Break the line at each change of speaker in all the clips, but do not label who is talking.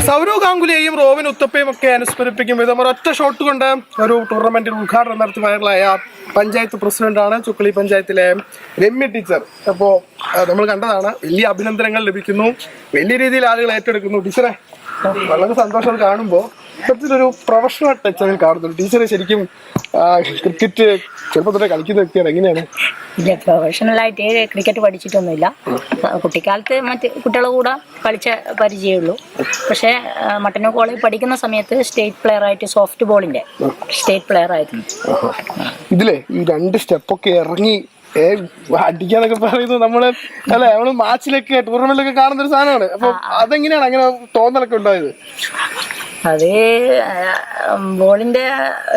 Sourav ഗാംഗുലിയെയും Robin ഉത്തപ്പയും ഒക്കെ അനുസ്മരിപ്പിക്കും വിധം ഒരൊറ്റ ഷോട്ട് കൊണ്ട് ഒരു ടൂർണമെന്റിൽ ഉദ്ഘാടനം നടത്തി വൈറലായ പഞ്ചായത്ത് പ്രസിഡന്റാണ് ചുക്കളി പഞ്ചായത്തിലെ രമ്യ ടീച്ചർ. അപ്പോൾ നമ്മൾ കണ്ടതാണ്, വലിയ അഭിനന്ദനങ്ങൾ ലഭിക്കുന്നു, വലിയ രീതിയിൽ ആളുകൾ ഏറ്റെടുക്കുന്നു. ടീച്ചറെ വളരെ സന്തോഷം കാണുമ്പോൾ ഇത്തരത്തിലൊരു പ്രൊഫഷണൽ ടച്ച് അതിൽ കാണുന്നു. ടീച്ചർ ശരിക്കും ക്രിക്കറ്റ് ചെറുപ്പം തൊട്ടേ കളിക്കുന്ന വ്യക്തിയാണ്, എങ്ങനെയാണ്?
ഇല്ല, പ്രൊഫഷണലായിട്ട് ക്രിക്കറ്റ് പഠിച്ചിട്ടൊന്നുമില്ല. കുട്ടിക്കാലത്ത് മറ്റ് കുട്ടികളുടെ കൂടെ കളിച്ച പരിചയമുള്ളൂ. പക്ഷേ മട്ടന്നൂർ കോളേജ് പഠിക്കുന്ന സമയത്ത് സ്റ്റേറ്റ് പ്ലെയർ ആയിട്ട് സോഫ്റ്റ് ബോളിന്റെ സ്റ്റേറ്റ് പ്ലെയർ ആയിരുന്നു.
ഇതിലെ ഈ 2 സ്റ്റെപ്പൊക്കെ ഇറങ്ങി അടിക്കാന്നൊക്കെ പറയുന്നത് നമ്മള് മാച്ചിലൊക്കെ ടൂർണമെന്റിലൊക്കെ കാണുന്ന ഒരു സാധനമാണ്. അപ്പൊ അതെങ്ങനെയാണ് അങ്ങനെ തോന്നലൊക്കെ ഉണ്ടായത്?
അത് ബോളിന്റെ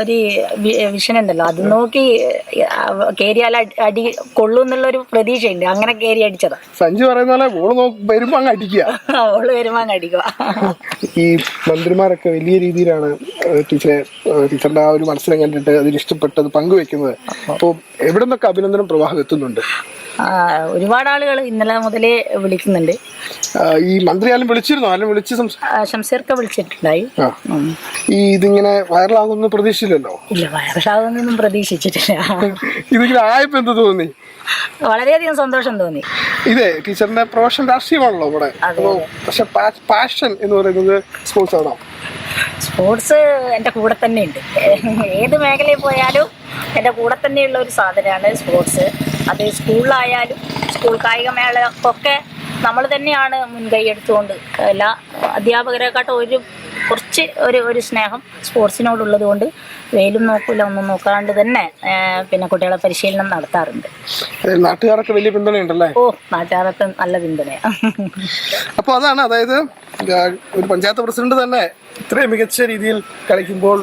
ഒരു വിഷൻ ഉണ്ടല്ലോ, അത് നോക്കി കേരിയാൽ അടി കൊള്ളു എന്നുള്ളൊരു പ്രതീക്ഷയുണ്ട്. അങ്ങനെ കേരി അടിച്ചതാ.
സഞ്ജു പറയുന്ന പോലെ ബോള് വരുമ്പോ അങ്ങ് അടിക്കുക,
ബോള് വരുമ്പോ അങ്ങ് അടിക്കുക.
ഈ മന്ത്രിമാരൊക്കെ വലിയ രീതിയിലാണ് ടീച്ചറിന്റെ ആ ഒരു മത്സരം കണ്ടിട്ട് അതിൽ ഇഷ്ടപ്പെട്ടത് പങ്കുവെക്കുന്നത്. അപ്പോൾ എവിടെ നിന്നൊക്കെ അഭിനന്ദനം പ്രവാഹം എത്തുന്നുണ്ട്?
ഒരുപാട് ആളുകൾ ഇന്നലെ മുതലേ വിളിക്കുന്നുണ്ട്.
ഈ മന്ത്രിയാലും വിളിച്ചിരുന്നോ? അല്ലെങ്കിൽ വിളിച്ച്
ശംസീർക്ക് വിളിച്ചിട്ടുണ്ടായി.
ഈ ഇതിങ്ങനെ വൈറലാകുന്ന പ്രതീക്ഷിച്ചില്ലല്ലോ?
ഇല്ല, വൈറലാകുന്നൊന്നും പ്രതീക്ഷിച്ചിട്ടില്ല.
ഇതിങ്ങനെ ആയപ്പോ എന്ത് തോന്നി?
വളരെയധികം സന്തോഷം തോന്നി.
ഇതേ ടീച്ചറിന്റെ പ്രൊഫഷൻ രാഷ്ട്രീയമാണല്ലോ ഇവിടെ, പക്ഷെ പാഷൻ എന്ന് പറയുന്നത് സ്പോർട്സ് ആണോ?
സ്പോർട്സ് എൻ്റെ കൂടെ തന്നെ ഉണ്ട്. ഏത് മേഖലയിൽ പോയാലും എൻ്റെ കൂടെ തന്നെയുള്ള ഒരു സാധനമാണ് സ്പോർട്സ്. അത് സ്കൂളിലായാലും സ്കൂൾ കായികമേളക്കൊക്കെ നമ്മൾ തന്നെയാണ് മുൻകൈ എടുത്തുകൊണ്ട് എല്ലാ അധ്യാപകരെക്കാട്ടും കുറച്ച് ഒരു സ്നേഹം സ്പോർട്സിനോടുള്ളത് കൊണ്ട് വെയിലും നോക്കില്ല ഒന്നും നോക്കാണ്ട് തന്നെ പിന്നെ കുട്ടികളെ പരിശീലനം നടത്താറുണ്ട്.
നാട്ടുകാരൊക്കെ വലിയ പിന്തുണയുണ്ടല്ലേ?
ഓ, നാട്ടുകാരൊക്കെ നല്ല പിന്തുണയാണ്.
അപ്പോൾ അതാണ്, അതായത് ഒരു പഞ്ചായത്ത് പ്രസിഡന്റ് തന്നെ ഇത്രയും മികച്ച രീതിയിൽ കളിക്കുമ്പോൾ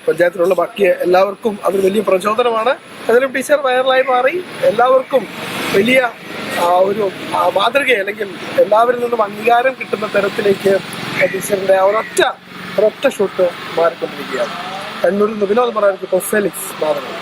പഞ്ചായത്തിലുള്ള ബാക്കി എല്ലാവർക്കും അത് വലിയ പ്രചോദനമാണ്. അതിലും ടീച്ചർ വൈറലായി മാറി എല്ലാവർക്കും വലിയ ഒരു മാതൃക, അല്ലെങ്കിൽ എല്ലാവരിൽ നിന്നും അംഗീകാരം കിട്ടുന്ന തരത്തിലേക്ക് ടീച്ചറിന്റെ ഒരൊറ്റ ഷൂട്ട് മാറിക്കൊണ്ടിരിക്കുകയാണ്. കണ്ണൂരിൽ നിന്ന് വിനോദ് പറയാൻ ഫെലിക്സ് മാറുന്നു.